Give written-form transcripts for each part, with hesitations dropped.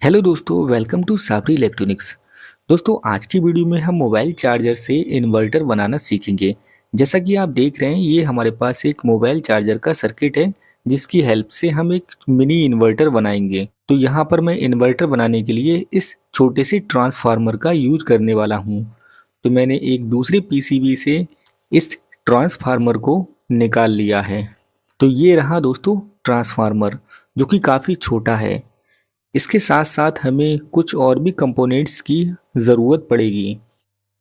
Hello दोस्तों, welcome to Sabri electronics. दोस्तों, आज की वीडियो में हम मोबाइल चार्जर से इन्वर्टर बनाना सीखेंगे। जैसा कि आप देख रहे हैं, ये हमारे पास एक मोबाइल चार्जर का सर्किट है जिसकी हेल्प से हम एक मिनी इन्वर्टर बनाएंगे। तो यहाँ पर मैं इन्वर्टर बनाने के लिए इस छोटे से ट्रांसफार्मर का यूज करने वाला हूँ। तो मैंने एक दूसरे पीसीबी से इस ट्रांसफार्मर को निकाल लिया है। तो ये रहा दोस्तों ट्रांसफार्मर, जो कि काफ़ी छोटा है। इसके साथ साथ हमें कुछ और भी कंपोनेंट्स की ज़रूरत पड़ेगी।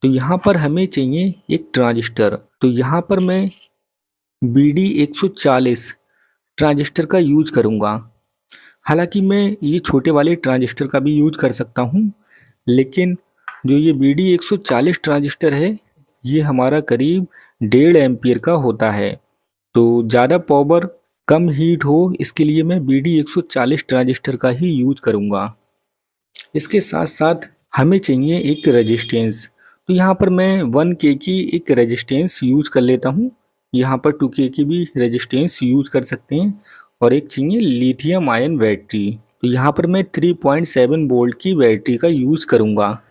तो यहाँ पर हमें चाहिए एक ट्रांजिस्टर। तो यहाँ पर मैं BD 140 ट्रांजिस्टर का यूज करूँगा। हालांकि मैं ये छोटे वाले ट्रांजिस्टर का भी यूज कर सकता हूँ, लेकिन जो ये BD 140 ट्रांजिस्टर है, ये हमारा करीब 1.5 एम्पियर का होता है। तो ज़्यादा पावर कम हीट हो, इसके लिए मैं BD 140 ट्रांजिस्टर का ही यूज करूँगा। इसके साथ साथ हमें चाहिए एक रेजिस्टेंस। तो यहाँ पर मैं 1K की एक रेजिस्टेंस यूज कर लेता हूँ। यहाँ पर 2K की भी रेजिस्टेंस यूज कर सकते हैं। और एक चाहिए लिथियम आयन बैटरी। तो यहाँ पर मैं 3.7 वोल्ट की बैटरी का यूज करूँगा।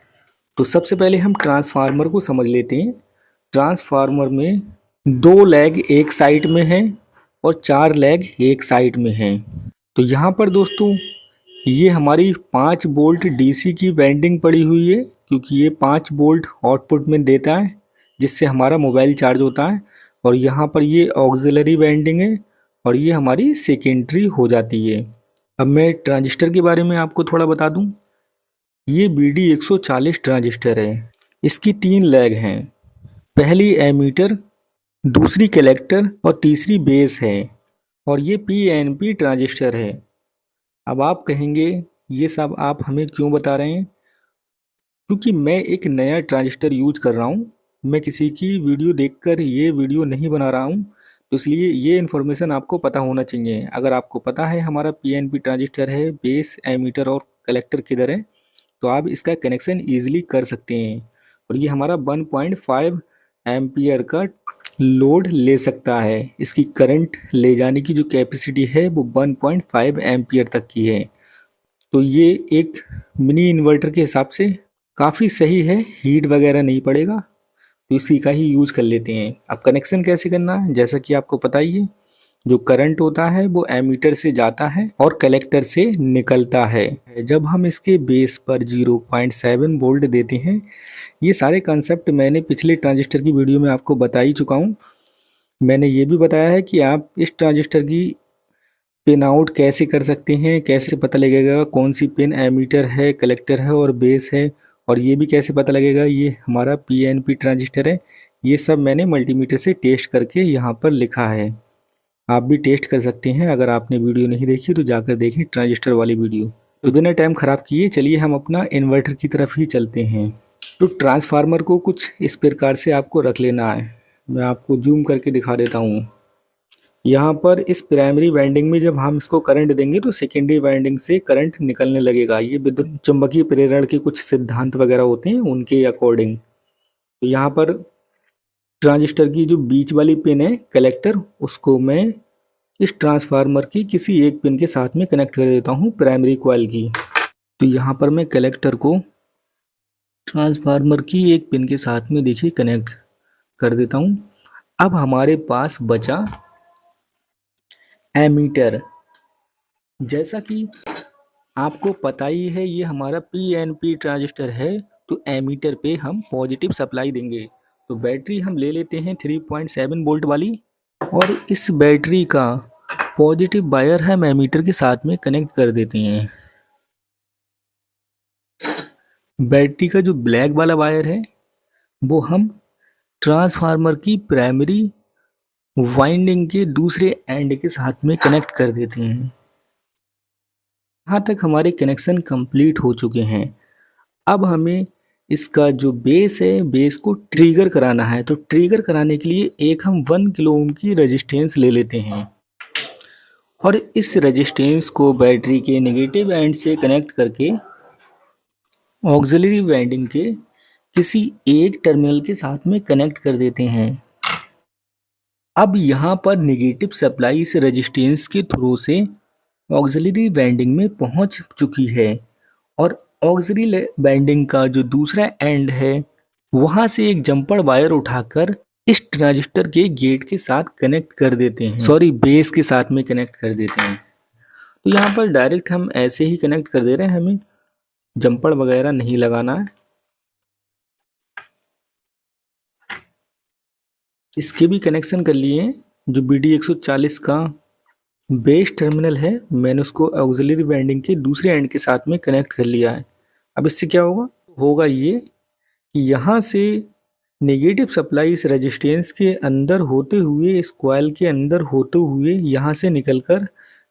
तो सबसे पहले हम ट्रांसफार्मर को समझ लेते हैं। ट्रांसफार्मर में 2 लेग एक साइड में है और 4 लेग एक साइड में है। तो यहाँ पर दोस्तों ये हमारी 5 वोल्ट DC की वाइंडिंग पड़ी हुई है, क्योंकि ये 5 वोल्ट आउटपुट में देता है जिससे हमारा मोबाइल चार्ज होता है। और यहाँ पर ये ऑक्सिलरी वाइंडिंग है और ये हमारी सेकेंडरी हो जाती है। अब मैं ट्रांजिस्टर के बारे में आपको थोड़ा बता दूं। ये BD 140 ट्रांजिस्टर है। इसकी 3 लेग हैं। पहली एमीटर, दूसरी कलेक्टर और तीसरी बेस है। और ये PNP ट्रांजिस्टर है। अब आप कहेंगे ये सब आप हमें क्यों बता रहे हैं? क्योंकि मैं एक नया ट्रांजिस्टर यूज कर रहा हूँ। मैं किसी की वीडियो देखकर ये वीडियो नहीं बना रहा हूँ। तो इसलिए ये इन्फॉर्मेशन आपको पता होना चाहिए। अगर आपको पता है हमारा PNP ट्रांजिस्टर है, बेस, एमीटर और कलेक्टर किधर है, तो आप इसका कनेक्शन ईजिली कर सकते हैं। और ये हमारा 1.5 एम्पियर का लोड ले सकता है। इसकी करंट ले जाने की जो कैपेसिटी है वो 1.5 एम्पियर तक की है। तो ये एक मिनी इन्वर्टर के हिसाब से काफ़ी सही है, हीट वगैरह नहीं पड़ेगा। तो इसी का ही यूज़ कर लेते हैं। अब कनेक्शन कैसे करना है, जैसा कि आपको पता ही है, जो करंट होता है वो एमीटर से जाता है और कलेक्टर से निकलता है। जब हम इसके बेस पर 0.7 वोल्ट देते हैं, ये सारे कंसेप्ट मैंने पिछले ट्रांजिस्टर की वीडियो में आपको बता ही चुका हूँ। मैंने ये भी बताया है कि आप इस ट्रांजिस्टर की पिन आउट कैसे कर सकते हैं, कैसे पता लगेगा कौन सी पिन एमीटर है, कलेक्टर है और बेस है। और ये भी कैसे पता लगेगा ये हमारा PNP ट्रांजिस्टर है। ये सब मैंने मल्टीमीटर से टेस्ट करके यहाँ पर लिखा है। आप भी टेस्ट कर सकते हैं। अगर आपने वीडियो नहीं देखी तो जाकर देखें ट्रांजिस्टर वाली वीडियो। तो बिना टाइम ख़राब किए चलिए हम अपना इन्वर्टर की तरफ ही चलते हैं। तो ट्रांसफार्मर को कुछ इस प्रकार से आपको रख लेना है। मैं आपको जूम करके दिखा देता हूँ। यहाँ पर इस प्राइमरी वाइंडिंग में जब हम इसको करंट देंगे तो सेकेंडरी वाइंडिंग से करंट निकलने लगेगा। ये विद्युत चुंबकीय प्रेरण के कुछ सिद्धांत वगैरह होते हैं, उनके अकॉर्डिंग। तो यहाँ पर ट्रांजिस्टर की जो बीच वाली पिन है कलेक्टर, उसको मैं इस ट्रांसफार्मर की किसी एक पिन के साथ में कनेक्ट कर देता हूँ, प्राइमरी कॉइल की। तो यहाँ पर मैं कलेक्टर को ट्रांसफार्मर की एक पिन के साथ में देखिए कनेक्ट कर देता हूँ। अब हमारे पास बचा एमीटर। जैसा कि आपको पता ही है ये हमारा PNP ट्रांजिस्टर है। तो एमीटर पे हम पॉजिटिव सप्लाई देंगे। तो बैटरी हम ले लेते हैं 3.7 वोल्ट वाली, और इस बैटरी का पॉजिटिव वायर हम एमीटर के साथ में कनेक्ट कर देते हैं। बैटरी का जो ब्लैक वाला वायर है वो हम ट्रांसफार्मर की प्राइमरी वाइंडिंग के दूसरे एंड के साथ में कनेक्ट कर देते हैं। यहाँ तक हमारे कनेक्शन कंप्लीट हो चुके हैं। अब हमें इसका जो बेस है, बेस को ट्रिगर कराना है। तो ट्रिगर कराने के लिए एक हम 1 किलो ओम की रेजिस्टेंस ले लेते हैं और इस रेजिस्टेंस को बैटरी के नेगेटिव एंड से कनेक्ट करके ऑक्सिलरी वाइंडिंग के किसी एक टर्मिनल के साथ में कनेक्ट कर देते हैं। अब यहाँ पर नेगेटिव सप्लाई इस रेजिस्टेंस के थ्रू से ऑक्सिलरी वाइंडिंग में पहुँच चुकी है और ऑक्सिलरी वाइंडिंग का जो दूसरा एंड है वहां से एक जम्पर वायर उठाकर इस ट्रांजिस्टर के गेट के साथ कनेक्ट कर देते हैं, सॉरी बेस के साथ में कनेक्ट कर देते हैं। तो यहाँ पर डायरेक्ट हम ऐसे ही कनेक्ट कर दे रहे हैं, हमें जम्पर वगैरह नहीं लगाना है। इसके भी कनेक्शन कर लिए हैं। जो BD 140 का बेस टर्मिनल है मैंने उसको ऑक्सिलरी वाइंडिंग के दूसरे एंड के साथ में कनेक्ट कर लिया है। अब इससे क्या होगा होगा ये कि यहाँ से नेगेटिव सप्लाई इस रेजिस्टेंस के अंदर होते हुए, इस कॉइल के अंदर होते हुए यहाँ से निकलकर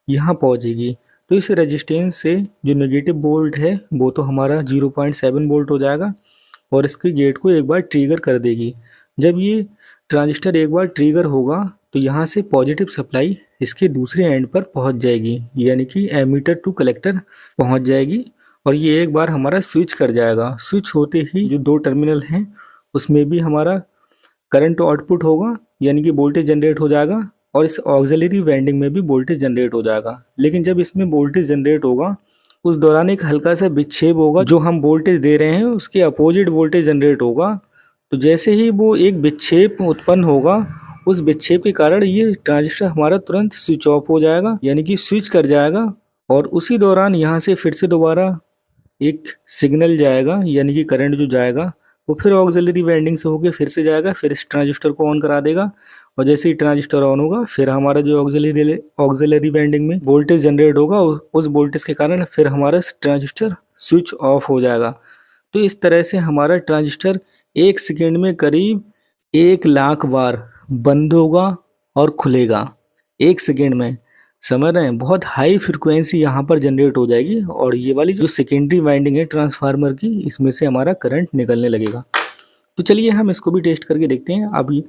यहाँ पहुँचेगी। तो इस रेजिस्टेंस से जो नेगेटिव वोल्ट है वो तो हमारा 0.7 वोल्ट हो जाएगा और इसके गेट को एक बार ट्रिगर कर देगी। जब ये ट्रांजिस्टर एक बार ट्रिगर होगा तो यहाँ से पॉजिटिव सप्लाई इसके दूसरे एंड पर पहुँच जाएगी, यानी कि एमीटर टू कलेक्टर पहुँच जाएगी और ये एक बार हमारा स्विच कर जाएगा। स्विच होते ही जो दो टर्मिनल हैं उसमें भी हमारा करंट आउटपुट होगा, यानी कि वोल्टेज जनरेट हो जाएगा और इस ऑक्सिलरी वाइंडिंग में भी वोल्टेज जनरेट हो जाएगा। लेकिन जब इसमें वोल्टेज जनरेट होगा उस दौरान एक हल्का सा विक्षेप होगा, जो हम वोल्टेज दे रहे हैं उसके अपोजिट वोल्टेज जनरेट होगा। तो जैसे ही वो एक विक्षेप उत्पन्न होगा उस विक्षेप के कारण ये ट्रांजिस्टर हमारा तुरंत स्विच ऑफ हो जाएगा, यानी कि स्विच कर जाएगा और उसी दौरान यहाँ से फिर से दोबारा एक सिग्नल जाएगा, यानी कि करंट जो जाएगा वो फिर ऑक्सिलरी वाइंडिंग से होके फिर से जाएगा, फिर इस ट्रांजिस्टर को ऑन करा देगा और जैसे ही ट्रांजिस्टर ऑन होगा फिर हमारा जो ऑक्सिलरी वाइंडिंग में वोल्टेज जनरेट होगा उस वोल्टेज के कारण फिर हमारा ट्रांजिस्टर स्विच ऑफ हो जाएगा। तो इस तरह से हमारा ट्रांजिस्टर 1 सेकेंड में करीब 1 लाख बार बंद होगा और खुलेगा 1 सेकेंड में। समझ रहे हैं, बहुत हाई फ्रिक्वेंसी यहाँ पर जनरेट हो जाएगी और ये वाली जो सेकेंडरी वाइंडिंग है ट्रांसफार्मर की इसमें से हमारा करंट निकलने लगेगा। तो चलिए हम इसको भी टेस्ट करके देखते हैं। अभी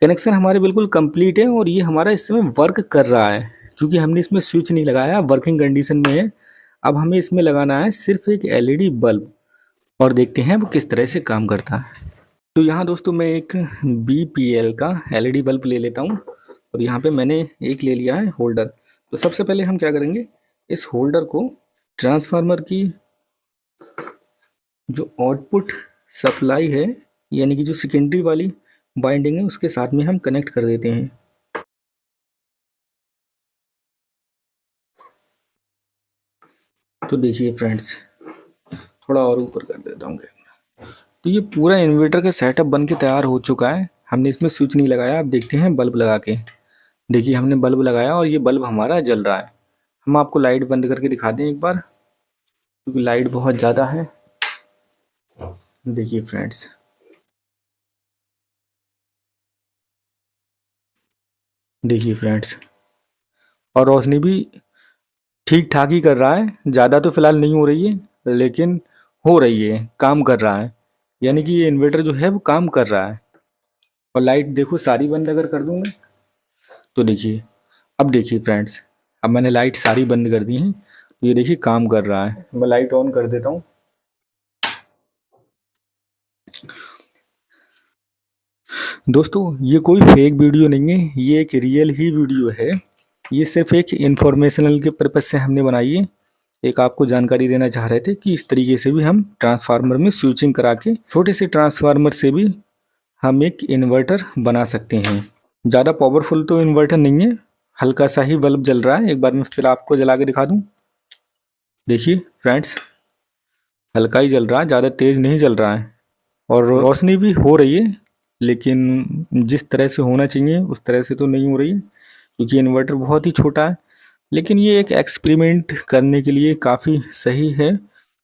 कनेक्शन हमारे बिल्कुल कंप्लीट है और ये हमारा इस समय वर्क कर रहा है, क्योंकि हमने इसमें स्विच नहीं लगाया, वर्किंग कंडीशन में है। अब हमें इसमें लगाना है सिर्फ एक LED बल्ब और देखते हैं वो किस तरह से काम करता है। तो यहाँ दोस्तों मैं एक BPL का LED बल्ब ले लेता हूँ और यहाँ पे मैंने एक ले लिया है होल्डर। तो सबसे पहले हम क्या करेंगे, इस होल्डर को ट्रांसफार्मर की जो आउटपुट सप्लाई है, यानी कि जो सेकेंडरी वाली वाइंडिंग है उसके साथ में हम कनेक्ट कर देते हैं। तो देखिए फ्रेंड्स, थोड़ा और ऊपर कर देता हूँ। तो ये पूरा इन्वर्टर का सेटअप बन के तैयार हो चुका है। हमने इसमें स्विच नहीं लगाया। अब देखते हैं बल्ब लगा के। देखिए हमने बल्ब लगाया और ये बल्ब हमारा जल रहा है। हम आपको लाइट बंद करके दिखा दें एक बार, क्योंकि लाइट बहुत ज़्यादा है। देखिए फ्रेंड्स, देखिए फ्रेंड्स, और रोशनी भी ठीक ठाक ही कर रहा है। ज़्यादा तो फिलहाल नहीं हो रही है लेकिन हो रही है, काम कर रहा है, यानी कि ये इन्वर्टर जो है वो काम कर रहा है। और लाइट देखो सारी बंद अगर कर दूँ मैं, तो देखिए, अब देखिए फ्रेंड्स, अब मैंने लाइट सारी बंद कर दी हैं तो ये देखिए काम कर रहा है। मैं लाइट ऑन कर देता हूँ। दोस्तों ये कोई फेक वीडियो नहीं है, ये एक रियल ही वीडियो है। ये सिर्फ एक इंफॉर्मेशनल के पर्पज़ से हमने बनाई है। एक आपको जानकारी देना चाह रहे थे कि इस तरीके से भी हम ट्रांसफार्मर में स्विचिंग करा के छोटे से ट्रांसफार्मर से भी हम एक इन्वर्टर बना सकते हैं। ज़्यादा पावरफुल तो इन्वर्टर नहीं है, हल्का सा ही बल्ब जल रहा है। एक बार मैं फिर आपको जला के दिखा दूँ। देखिए फ्रेंड्स, हल्का ही जल रहा है, ज़्यादा तेज़ नहीं जल रहा है और रोशनी भी हो रही है, लेकिन जिस तरह से होना चाहिए उस तरह से तो नहीं हो रही है, क्योंकि इन्वर्टर बहुत ही छोटा है। लेकिन ये एक एक्सपेरिमेंट करने के लिए काफ़ी सही है।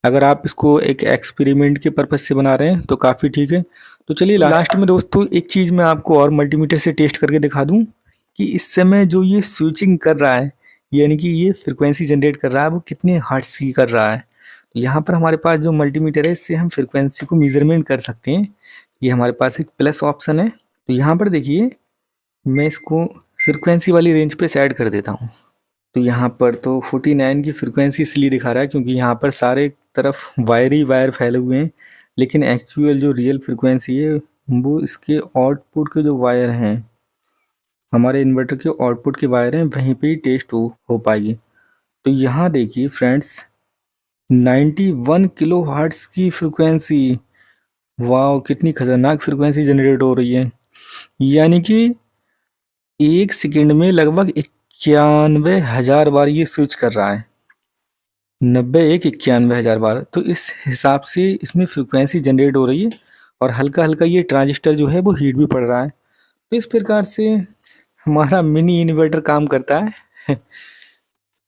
अगर आप इसको एक एक्सपेरिमेंट के पर्पज़ से बना रहे हैं तो काफ़ी ठीक है। तो चलिए लास्ट में दोस्तों एक चीज़ मैं आपको और मल्टीमीटर से टेस्ट करके दिखा दूं कि इस समय जो ये स्विचिंग कर रहा है, यानी कि ये फ्रिक्वेंसी जनरेट कर रहा है, वो कितने हर्ट्ज की कर रहा है। तो यहाँ पर हमारे पास जो मल्टीमीटर है इससे हम फ्रिक्वेंसी को मेजरमेंट कर सकते हैं। ये हमारे पास एक प्लस ऑप्शन है। तो यहाँ पर देखिए मैं इसको फ्रिक्वेंसी वाली रेंज पे सेट कर देता हूँ। तो यहाँ पर तो 49 की फ्रिक्वेंसी इसलिए दिखा रहा है क्योंकि यहाँ पर सारे तरफ वायर ही वायर फैले हुए हैं, लेकिन एक्चुअल जो रियल फ्रिक्वेंसी है वो इसके आउटपुट के जो वायर हैं, हमारे इन्वर्टर के आउटपुट के वायर हैं, वहीं पे ही टेस्ट हो पाएगी। तो यहाँ देखिए फ्रेंड्स, 91 किलो हर्ट्स की फ्रिक्वेंसी। वाह, कितनी खतरनाक फ्रिक्वेंसी जनरेट हो रही है। यानी कि 1 सेकंड में लगभग 91,000 बार ये स्विच कर रहा है। 91 बार, तो इस हिसाब से इसमें फ्रिक्वेंसी जनरेट हो रही है और हल्का हल्का ये ट्रांजिस्टर जो है वो हीट भी पड़ रहा है। तो इस प्रकार से हमारा मिनी इन्वर्टर काम करता है।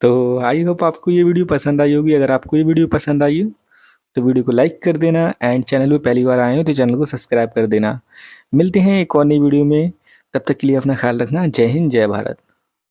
तो आई होप आपको ये वीडियो पसंद आई होगी। अगर आपको ये वीडियो पसंद आई हो तो वीडियो को लाइक कर देना, एंड चैनल पे पहली बार आए हो तो चैनल को सब्सक्राइब कर देना। मिलते हैं एक और नई वीडियो में, तब तक के लिए अपना ख्याल रखना। जय हिंद, जय भारत।